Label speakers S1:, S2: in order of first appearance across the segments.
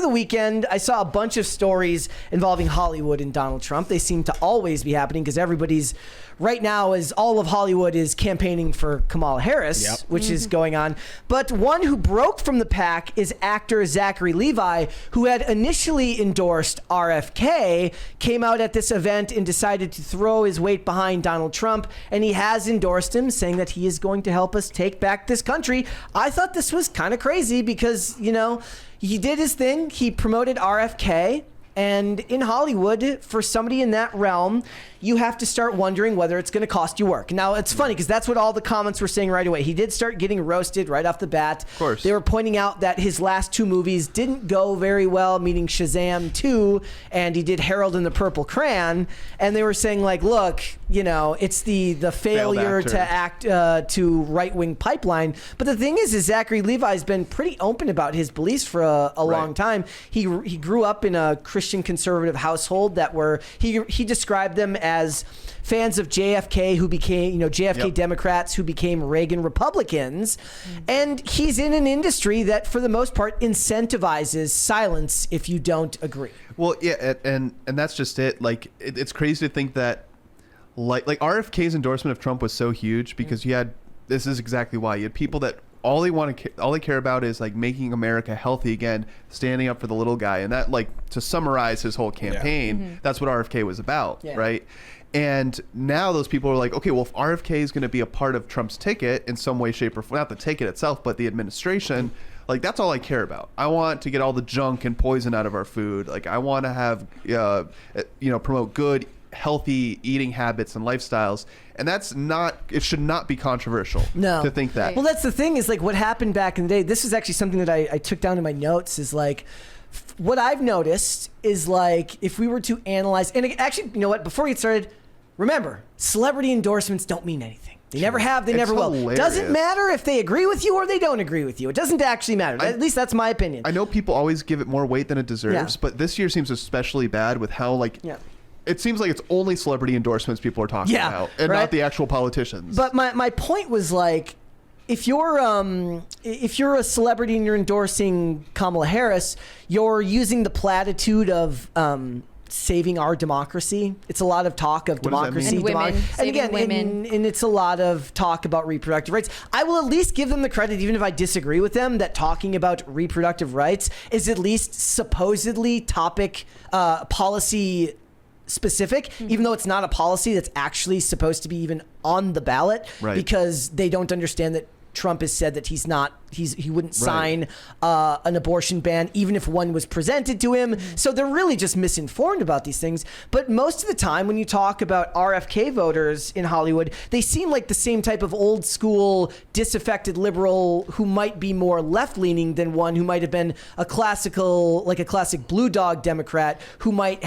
S1: the weekend, I saw a bunch of stories involving Hollywood and Donald Trump. They seem to always be happening because everybody's right now is all of Hollywood is campaigning for Kamala Harris, which is going on. But one who broke from the pack is actor Zachary Levi, who had initially endorsed RFK, came out at this event and decided to throw his weight behind Donald Trump, and he has endorsed him, saying that he is going to help us take back this country. I thought this was kind of crazy because, you know, he did his thing. He promoted RFK. And in Hollywood, for somebody in that realm, you have to start wondering whether it's going to cost you work. Now, it's funny because that's what all the comments were saying right away. He did start getting roasted right off the bat.
S2: Of course.
S1: They were pointing out that his last two movies didn't go very well, meaning Shazam 2, and he did Harold and the Purple Crayon. And they were saying, like, look, you know, it's the failure to act to right-wing pipeline. But the thing is Zachary Levi's been pretty open about his beliefs for a long time. He grew up in a Christian conservative household that were he described them as fans of JFK who became, you know, JFK Democrats who became Reagan Republicans. And he's in an industry that for the most part incentivizes silence if you don't agree.
S2: Well, yeah, and that's just it. Like it's crazy to think that like RFK's endorsement of Trump was so huge because you had, this is exactly why, you had people that all they care about is like making America healthy again, standing up for the little guy. And that, like, to summarize his whole campaign, that's what RFK was about, right? And now those people are like, okay, well, if RFK is going to be a part of Trump's ticket in some way, shape, or form, not the ticket itself, but the administration, like, that's all I care about. I want to get all the junk and poison out of our food. Like, I want to have, promote good, healthy eating habits and lifestyles. And that's not, it should not be controversial to think that.
S1: Well, that's the thing is, like, what happened back in the day, this is actually something that I took down in my notes, is like, what I've noticed is, like, if we were to analyze, and actually, you know what, before we get started, remember, celebrity endorsements don't mean anything. They never have, they never will.
S2: Hilarious.
S1: Doesn't matter if they agree with you or they don't agree with you. It doesn't actually matter. At least that's my opinion.
S2: I know people always give it more weight than it deserves, but this year seems especially bad with how, like, it seems like it's only celebrity endorsements people are talking about, and not the actual politicians.
S1: But my point was, like, if you're a celebrity and you're endorsing Kamala Harris, you're using the platitude of saving our democracy. It's a lot of talk of democracy,
S3: and women,
S1: and again,
S3: women.
S1: And it's a lot of talk about reproductive rights. I will at least give them the credit, even if I disagree with them, that talking about reproductive rights is at least supposedly topic policy specific, even though it's not a policy that's actually supposed to be even on the ballot, because they don't understand that Trump has said that he wouldn't sign an abortion ban even if one was presented to him. So they're really just misinformed about these things. But most of the time when you talk about RFK voters in Hollywood, they seem like the same type of old school disaffected liberal who might be more left leaning than one who might have been a classic blue dog Democrat who might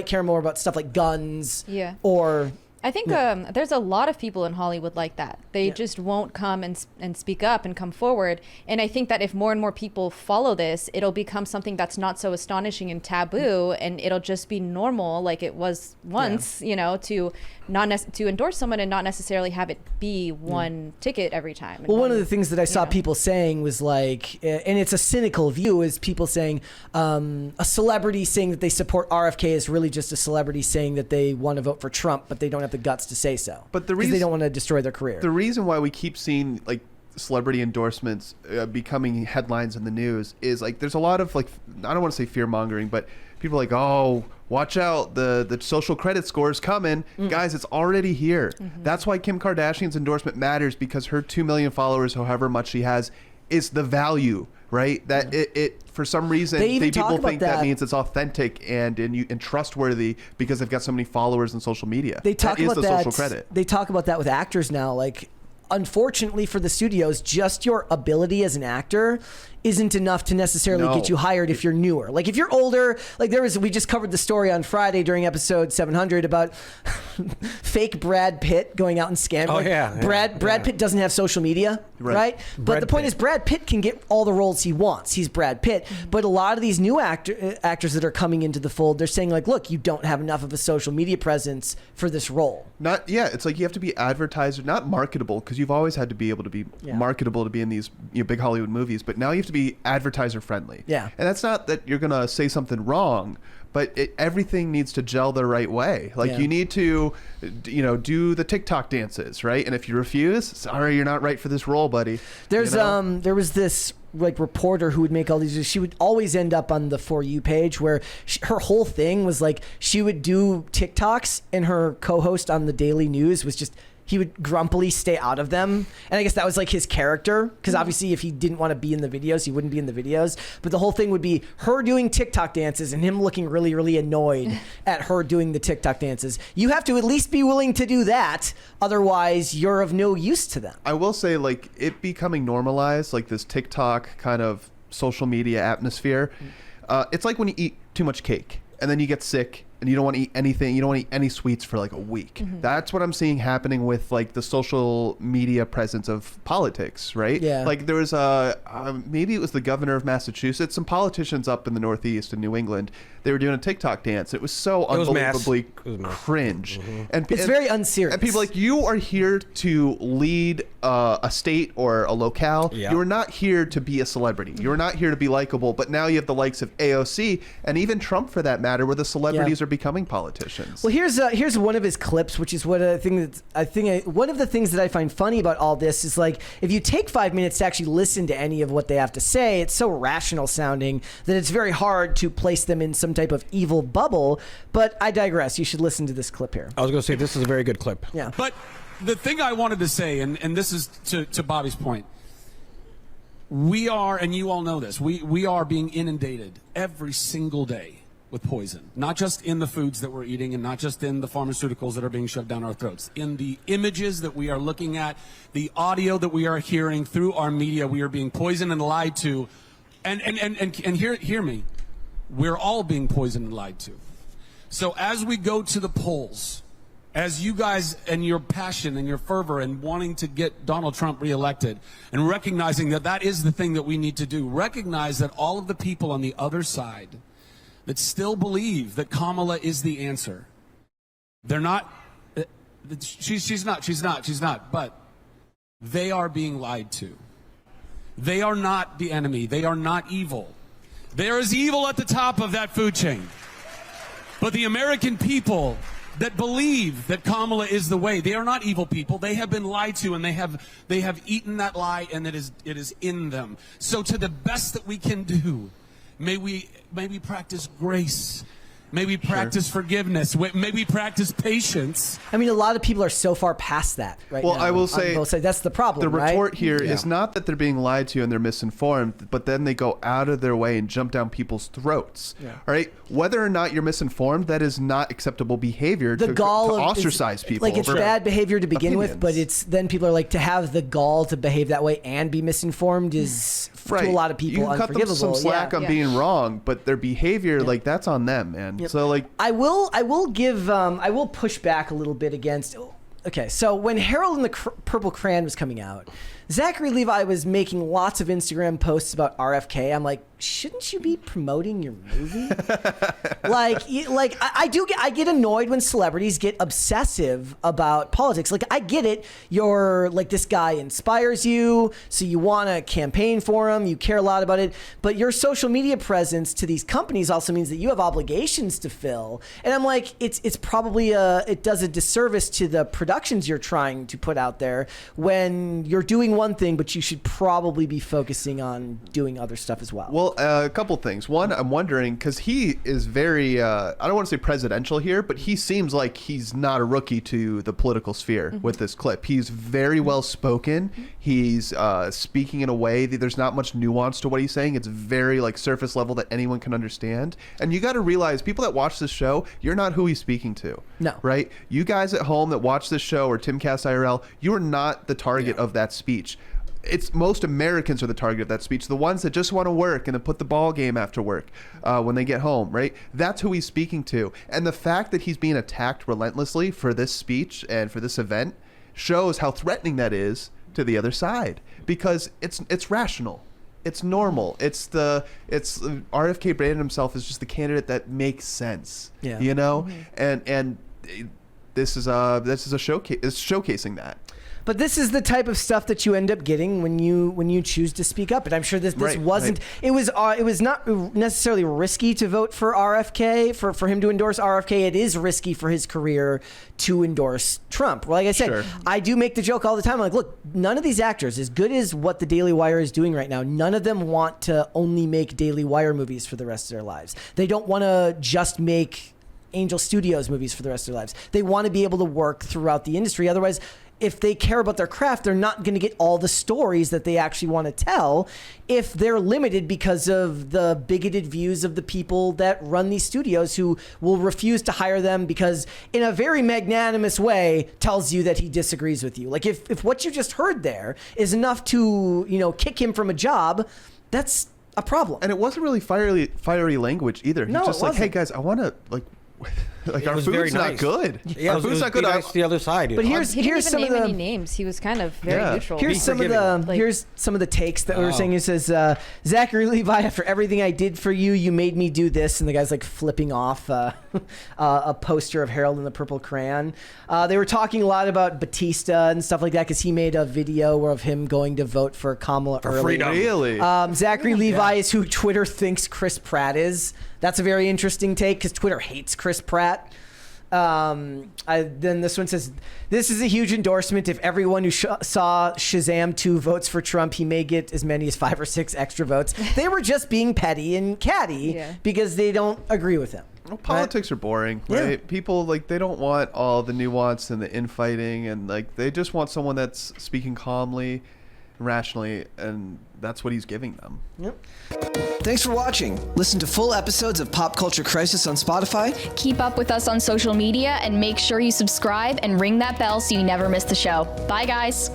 S1: care more about stuff like guns or
S3: I think there's a lot of people in Hollywood like that. They just won't come and speak up and come forward. And I think that if more and more people follow this, it'll become something that's not so astonishing and taboo, and it'll just be normal, like it was once, you know, to endorse someone and not necessarily have it be one ticket every time.
S1: Well, one of the things that I saw people saying was like, and it's a cynical view, is people saying a celebrity saying that they support RFK is really just a celebrity saying that they want to vote for Trump, but they don't have the guts to say so. But the reason they don't want to destroy their career.
S2: The reason why we keep seeing like celebrity endorsements becoming headlines in the news is like there's a lot of, like, I don't want to say fear mongering, but people are like, oh, watch out, the social credit score is coming. Guys, it's already here. That's why Kim Kardashian's endorsement matters, because her 2 million followers, however much she has, is the value, right? That it for some reason people think that means it's authentic and trustworthy because they've got so many followers on social media.
S1: They talk about that.
S2: Social credit.
S1: They talk about that with actors now. Like, unfortunately for the studios, just your ability as an actor isn't enough to necessarily get you hired if you're newer. Like, if you're older, like we just covered the story on Friday during episode 700 about fake Brad Pitt going out and scamming. Brad Pitt doesn't have social media, right? But the point is, Brad Pitt can get all the roles he wants. He's Brad Pitt. But a lot of these new actors that are coming into the fold, they're saying, like, look, you don't have enough of a social media presence for this role.
S2: It's like you have to be advertiser, not marketable, because you've always had to be able to be marketable to be in these big Hollywood movies. But now you have to to be advertiser friendly.
S1: Yeah.
S2: And that's not that you're going to say something wrong, but everything needs to gel the right way. Like you need to, do the TikTok dances, right? And if you refuse, sorry, you're not right for this role, buddy.
S1: There's there was this reporter who would make all these. She would always end up on the For You page where her whole thing was like she would do TikToks and her co-host on the Daily News was just. He would grumpily stay out of them. And I guess that was like his character. Because obviously if he didn't want to be in the videos, he wouldn't be in the videos. But the whole thing would be her doing TikTok dances and him looking really, really annoyed at her doing the TikTok dances. You have to at least be willing to do that. Otherwise, you're of no use to them.
S2: I will say, like, it becoming normalized, like this TikTok kind of social media atmosphere. It's like when you eat too much cake and then you get sick. And you don't want to eat anything. You don't want to eat any sweets for like a week. That's what I'm seeing happening with like the social media presence of politics, right?
S1: Yeah.
S2: Like there was maybe it was the governor of Massachusetts, some politicians up in the Northeast in New England. They were doing a TikTok dance. It was so unbelievably cringe. And
S1: It's very unserious.
S2: And people like, you are here to lead a state or a locale.
S4: Yeah.
S2: You're not here to be a celebrity. You're not here to be likable. But now you have the likes of AOC and even Trump, for that matter, where the celebrities are becoming politicians.
S1: Well, here's one of his clips, which is what one of the things that I find funny about all this is like if you take 5 minutes to actually listen to any of what they have to say, it's so rational sounding that it's very hard to place them in some type of evil bubble. But I digress. You should listen to this clip here.
S4: I was going to say this is a very good clip.
S1: Yeah.
S5: But the thing I wanted to say, and this is to Bobby's point, we are, and you all know this, we are being inundated every single day with poison, not just in the foods that we're eating and not just in the pharmaceuticals that are being shoved down our throats. In the images that we are looking at, the audio that we are hearing through our media, we are being poisoned and lied to. And hear me, we're all being poisoned and lied to. So as we go to the polls, as you guys and your passion and your fervor and wanting to get Donald Trump reelected and recognizing that that is the thing that we need to do, recognize that all of the people on the other side that still believe that Kamala is the answer. They're not, she's not, but they are being lied to. They are not the enemy. They are not evil. There is evil at the top of that food chain. But the American people that believe that Kamala is the way, they are not evil people. They have been lied to, and they have eaten that lie, and it is in them. So to the best that we can do, may we practice grace. May we practice forgiveness. May we practice patience.
S1: I mean, a lot of people are so far past that right now.
S2: Well, I will say
S1: that's the problem.
S2: The retort
S1: right?
S2: here is not that they're being lied to and they're misinformed, but then they go out of their way and jump down people's throats. Yeah. All right? Whether or not you're misinformed, that is not acceptable behavior to ostracize people.
S1: Like, it's bad behavior to begin
S2: opinions.
S1: with, but it's then people are like, to have the gall to behave that way and be misinformed is to a lot of people unforgivable.
S2: You can cut them some slack on being wrong, but their behavior, like, that's on them, man. Yep. So like,
S1: I will push back a little bit against. Okay, so when Harold and the Purple Crayon was coming out, Zachary Levi was making lots of Instagram posts about RFK. I'm like, shouldn't you be promoting your movie? I get annoyed when celebrities get obsessive about politics. Like, I get it. You're like, this guy inspires you, so you want to campaign for him. You care a lot about it. But your social media presence to these companies also means that you have obligations to fill. And I'm like, it's probably it does a disservice to the productions you're trying to put out there when you're doing one thing, but you should probably be focusing on doing other stuff as well.
S2: Well, a couple things. One, I'm wondering, because he is very, I don't want to say presidential here, but he seems like he's not a rookie to the political sphere with this clip. He's very well spoken. He's speaking in a way that there's not much nuance to what he's saying. It's very like surface level that anyone can understand. And you got to realize, people that watch this show, you're not who he's speaking to.
S1: No.
S2: Right? You guys at home that watch this show, or Timcast IRL, you are not the target of that speech. It's most Americans are the target of that speech. The ones that just want to work and then put the ball game after work when they get home, right? That's who he's speaking to. And the fact that he's being attacked relentlessly for this speech and for this event shows how threatening that is to the other side, because it's rational. It's normal. It's RFK branded himself as just the candidate that makes sense.
S1: Yeah.
S2: You know? And this is a showcase. It's showcasing that.
S1: But this is the type of stuff that you end up getting when you choose to speak up. And I'm sure this wasn't. Right. It was not necessarily risky to vote for RFK for him to endorse RFK. It is risky for his career to endorse Trump. Well, like I said,
S2: Sure.
S1: I do make the joke all the time. I'm like, look, none of these actors, as good as what the Daily Wire is doing right now, none of them want to only make Daily Wire movies for the rest of their lives. They don't want to just make Angel Studios movies for the rest of their lives. They want to be able to work throughout the industry. Otherwise, if they care about their craft, they're not going to get all the stories that they actually want to tell if they're limited because of the bigoted views of the people that run these studios, who will refuse to hire them because in a very magnanimous way tells you that he disagrees with you. Like if what you just heard there is enough to, kick him from a job, that's a problem.
S2: And it wasn't really fiery language either. He's
S1: No,
S2: just
S1: it
S2: like, hey
S1: wasn't.
S2: guys, I want to our
S4: was
S2: food's
S4: very
S2: not
S4: nice.
S2: good.
S4: Yeah,
S2: Our food's not good.
S4: That's the other side.
S1: But here's
S3: He didn't
S1: some
S3: even
S1: of
S3: name
S1: the
S3: any names. He was kind of very
S2: Yeah.
S3: neutral.
S1: Here's some of the
S3: Like-
S1: here's some of the takes that we were saying. He says, Zachary Levi, after everything I did for you, you made me do this. And the guy's like flipping off a poster of Harold and the Purple Crayon. They were talking a lot about Batista and stuff like that because he made a video of him going to vote for Kamala early.
S4: freedom.
S2: Really?
S1: Zachary Levi is who Twitter thinks Chris Pratt is. That's a very interesting take because Twitter hates Chris Pratt. Then this one says, this is a huge endorsement. If everyone who saw Shazam 2 votes for Trump, he may get as many as 5 or 6 extra votes. They were just being petty and catty because they don't agree with him.
S2: Well, politics are boring, right?
S1: Yeah.
S2: People they don't want all the nuance and the infighting, and they just want someone that's speaking calmly, rationally, and that's what he's giving them.
S1: Yep. Thanks for watching. Listen to full episodes of Pop Culture Crisis on Spotify.
S6: Keep up with us on social media and make sure you subscribe and ring that bell so you never miss the show. Bye, guys.